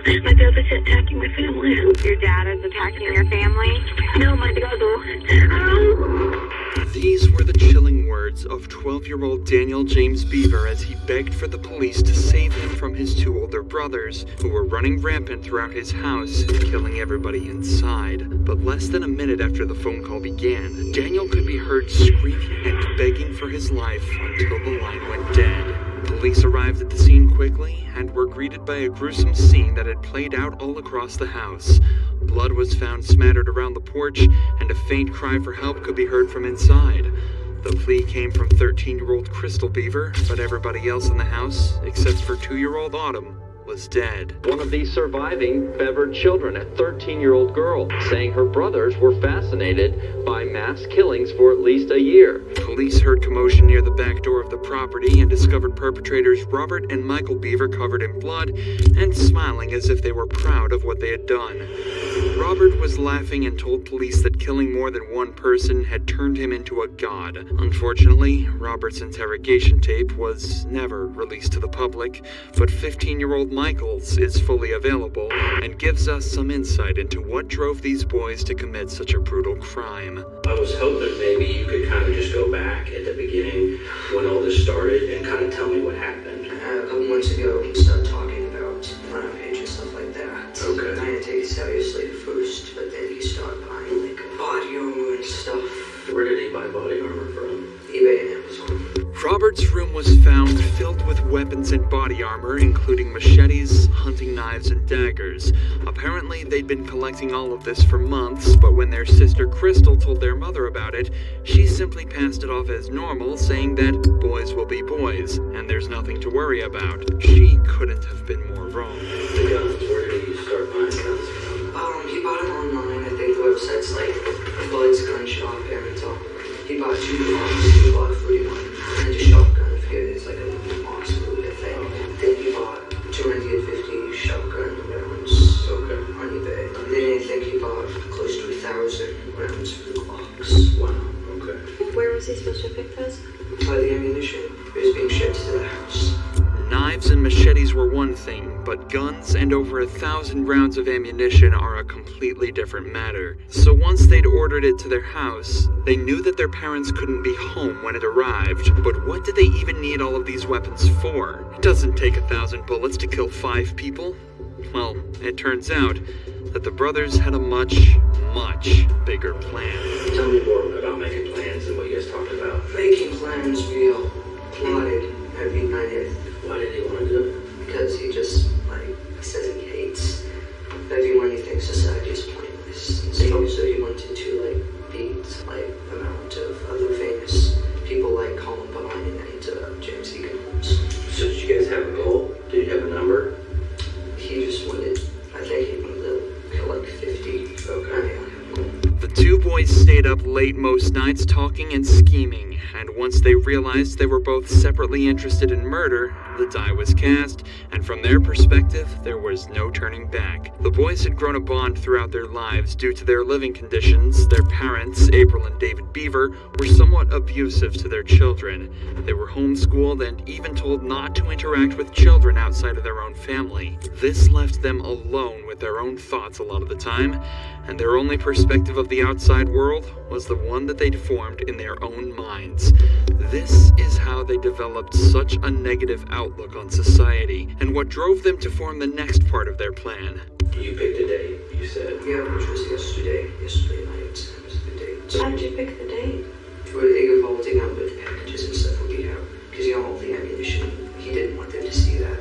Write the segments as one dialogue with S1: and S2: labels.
S1: My dad is attacking my family.
S2: Your dad is attacking your family?
S1: No, my brother.
S3: These were the chilling words of 12-year-old Daniel James Beaver as he begged for the police to save him from his two older brothers, who were running rampant throughout his house, killing everybody inside. But less than a minute after the phone call began, Daniel could be heard screaming and begging for his life until the line went dead. Police arrived at the scene quickly and were greeted by a gruesome scene that had played out all across the house. Blood was found smattered around the porch, and a faint cry for help could be heard from inside. The plea came from 13-year-old Crystal Beaver, but everybody else in the house, except for 2-year-old Autumn, was dead.
S4: One of these surviving bevered children, a 13-year-old girl, saying her brothers were fascinated by mass killings for at least a year.
S3: Police heard commotion near the back door of the property and discovered perpetrators Robert and Michael Beaver covered in blood and smiling as if they were proud of what they had done. Robert was laughing and told police that killing more than one person had turned him into a god. Unfortunately, Robert's interrogation tape was never released to the public, but 15-year-old Michael's is fully available and gives us some insight into what drove these boys to commit such a brutal crime.
S5: I was hoping maybe you could kind of just go back at the beginning when all this started and kind of tell me what happened.
S6: A couple months ago, he started talking about rampage and stuff like that.
S5: Okay.
S6: I didn't take it seriously at first, but then he started buying like body armor and stuff.
S5: Where did he buy body armor from?
S6: eBay and Amazon.
S3: Robert's room was found filled with weapons and body armor, including machetes, hunting knives, and daggers. Apparently, they'd been collecting all of this for months, but when their sister Crystal told their mother about it, she simply passed it off as normal, saying that boys will be boys, and there's nothing to worry about. She couldn't have been more wrong.
S5: The guns, where did he start buying guns from?
S6: He bought them online. I think the website's like Bud's Gun Shop, Amazon. He bought 2 Glocks, 2 Glock 41, and a shotgun of his, like a Moss Boot, I think. Then he bought 250 shotgun rounds on eBay. And then I think he bought close to 1,000 rounds for the Glocks.
S5: Wow, okay.
S2: Where was he supposed to pick those?
S6: By the ammunition, it was being shipped to the house.
S3: Knives and machetes were one thing, but guns and over 1,000 rounds of ammunition are a completely different matter. So once they'd ordered it to their house, they knew that their parents couldn't be home when it arrived. But what did they even need all of these weapons for? It doesn't take 1,000 bullets to kill 5 people. Well, it turns out that the brothers had a much, much bigger plan.
S5: Tell me more about making plans and what you guys talked about.
S6: Making plans, we all plotted every night.
S5: Why did he want to do it?
S6: Because he just, says he hates everyone. He thinks society is pointless. So he wanted to, beat, amount of other famous people like Columbine and James Egan Holmes.
S5: So did you guys have a goal? Did you have a number?
S6: He just wanted, I think he wanted to kill 50.
S5: Okay.
S3: The two boys stayed up late most nights talking and scheming, and once they realized they were both separately interested in murder, the die was cast, and from their perspective, there was no turning back. The boys had grown a bond throughout their lives due to their living conditions. Their parents, April and David Beaver, were somewhat abusive to their children. They were homeschooled and even told not to interact with children outside of their own family. This left them alone with their own thoughts a lot of the time, and their only perspective of the outside world was the one that they'd formed in their own minds. This is how they developed such a negative outlook on society, and what drove them to form the next part of their plan.
S5: You picked a date, you said.
S6: Yeah, which was yesterday night. That was the date.
S2: How did you pick the date?
S6: It involved out with the packages and stuff would be out. Because, all the ammunition, he didn't want them to see that.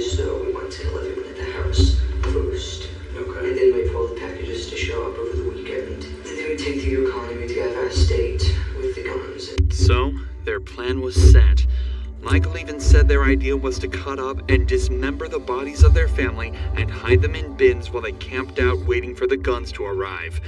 S6: So we wanted to kill everyone at the house first.
S5: Okay.
S6: And then wait for all the packages to show up over the weekend. And then we take the economy to have our state with the guns.
S3: So, their plan was set. Michael even said their idea was to cut up and dismember the bodies of their family and hide them in bins while they camped out waiting for the guns to arrive.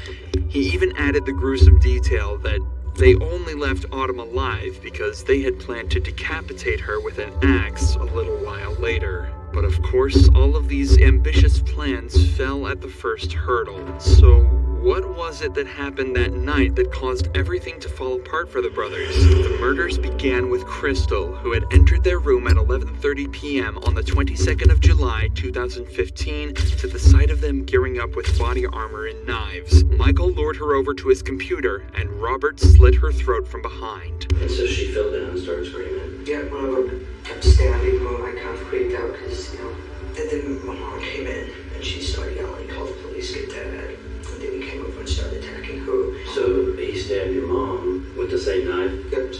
S3: He even added the gruesome detail that they only left Autumn alive because they had planned to decapitate her with an axe a little while later. But of course, all of these ambitious plans fell at the first hurdle. So, What was it that happened that night that caused everything to fall apart for the brothers? The murders began with Crystal, who had entered their room at 11:30 p.m. on the 22nd of July, 2015, to the sight of them gearing up with body armor and knives. Michael lured her over to his computer, and Robert slit her throat from behind.
S5: And so she fell down and started screaming.
S6: Yeah, one of them kept stabbing her. I kind of freaked out because, and then my mom came in and she started yelling, call the police, get Dad. And then he came over and started attacking her.
S5: So he stabbed your mom with the same knife?
S6: Yep.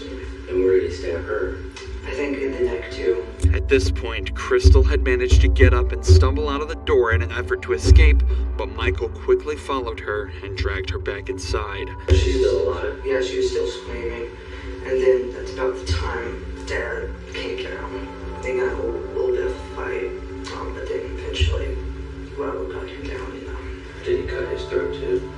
S5: And where did he stab her?
S6: I think in the neck too.
S3: At this point, Crystal had managed to get up and stumble out of the door in an effort to escape, but Michael quickly followed her and dragged her back inside.
S5: She's still alive?
S6: Yeah, she was still screaming. And then that's about the time Dad came down. They got a little bit of a fight, but then eventually Robert got him down and
S5: Did he cut his throat too?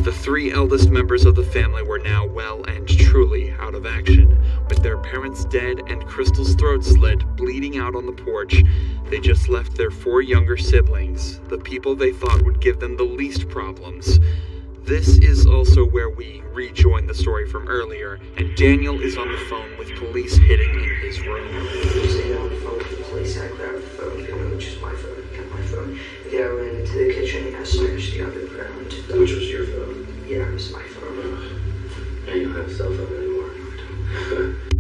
S3: The three eldest members of the family were now well and truly out of action. With their parents dead and Crystal's throat slit, bleeding out on the porch, they just left their four younger siblings, the people they thought would give them the least problems. This is also where we rejoin the story from earlier, and Daniel is on the phone with police hitting in his room.
S6: Sitting on the phone with the police, I grabbed the phone, which is my phone, got my phone. And then I ran into the kitchen and I smashed the oven ground.
S5: Which was your phone?
S6: Yeah, it was my phone.
S5: And you don't have a cell phone anymore.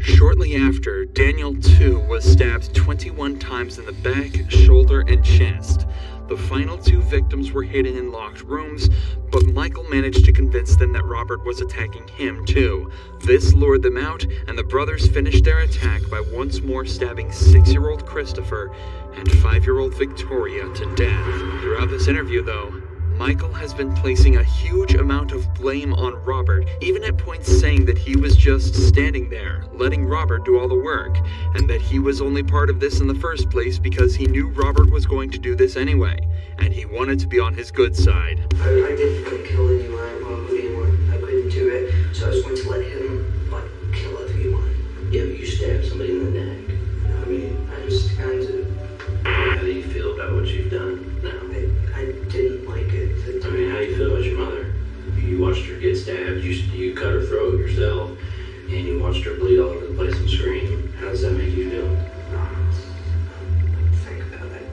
S3: Shortly after, Daniel too was stabbed 21 times in the back, shoulder, and chest. The final two victims were hidden in locked rooms, but Michael managed to convince them that Robert was attacking him too. This lured them out, and the brothers finished their attack by once more stabbing 6-year-old Christopher and 5-year-old Victoria to death. Throughout this interview, though, Michael has been placing a huge amount of blame on Robert, even at points saying that he was just standing there, letting Robert do all the work, and that he was only part of this in the first place because he knew Robert was going to do this anyway, and he wanted to be on his good side.
S6: I didn't want to kill anyone. I couldn't do it, so I was going to let him, kill everyone.
S5: Yeah, but you stabbed somebody in the neck. I mean,
S6: I just kind of...
S5: how do you feel about what you've done now?
S6: I didn't like it.
S5: I mean, how do you feel about your mother? You watched her get stabbed, you cut her throat yourself, and you watched her bleed all over the place and scream. How does that make you feel?
S6: Think about it.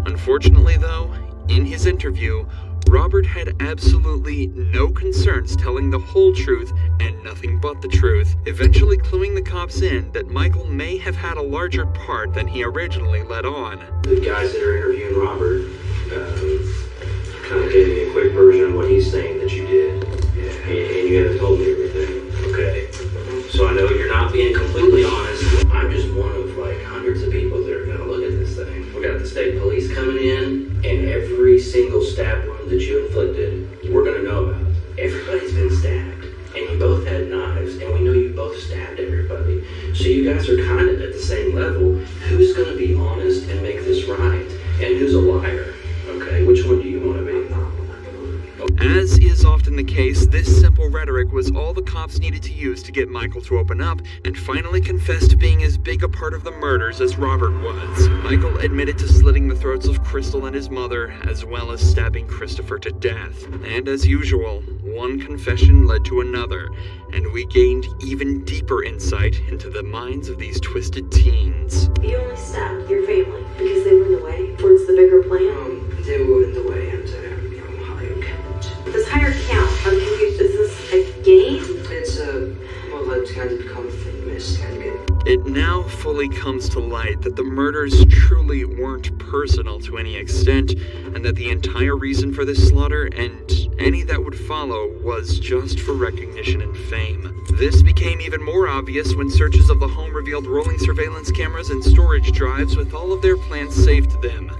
S3: Unfortunately, though, in his interview, Robert had absolutely no concerns telling the whole truth and nothing but the truth, eventually cluing the cops in that Michael may have had a larger part than he originally let on.
S5: The guys that are interviewing Robert kind of gave me a quick version of what he's saying that you did. Yeah. And you haven't told me everything. Okay. So I know you're not being completely honest. I'm just one of hundreds of people that are going to look at this thing. We got the state police coming in, and every single stab wound that you inflicted, we're going to know about. Everybody's been stabbed, and you both had knives, and we know you both stabbed everybody. So you guys are kind of at the same level. Who's going to be honest and make this right? And who's a liar? Okay, which one do you want to be?
S3: As is often the case, this simple rhetoric was all the cops needed to use to get Michael to open up and finally confess to being as big a part of the murders as Robert was. Michael admitted to slitting the throats of Crystal and his mother, as well as stabbing Christopher to death. And as usual, one confession led to another, and we gained even deeper insight into the minds of these twisted teens.
S1: You only stabbed your family because they were in the way towards the bigger plan?
S6: They were in the way, and higher count.
S1: This higher count, I'm confused. Is this a game?
S6: It's kind of become famous kind of game.
S3: It now fully comes to light that the murders truly weren't personal to any extent, and that the entire reason for this slaughter, and any that would follow, was just for recognition and fame. This became even more obvious when searches of the home revealed rolling surveillance cameras and storage drives with all of their plans saved to them.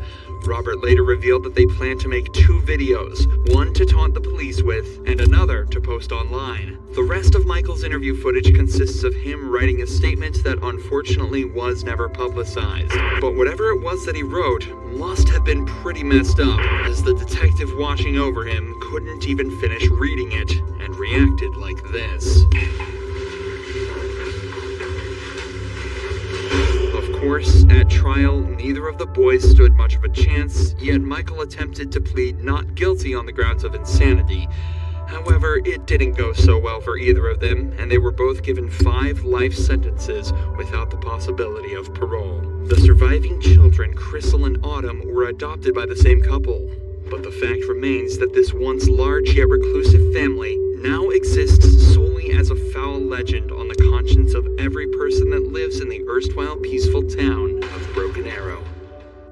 S3: Robert later revealed that they planned to make 2 videos, one to taunt the police with, and another to post online. The rest of Michael's interview footage consists of him writing a statement that unfortunately was never publicized. But whatever it was that he wrote must have been pretty messed up, as the detective watching over him couldn't even finish reading it, and reacted like this. Of course, at trial, neither of the boys stood much of a chance, yet Michael attempted to plead not guilty on the grounds of insanity. However, it didn't go so well for either of them, and they were both given 5 life sentences without the possibility of parole. The surviving children, Crystal and Autumn, were adopted by the same couple. But the fact remains that this once large yet reclusive family now exists solely as a foul legend on the conscience of every person that lives in the erstwhile peaceful town of Broken Arrow.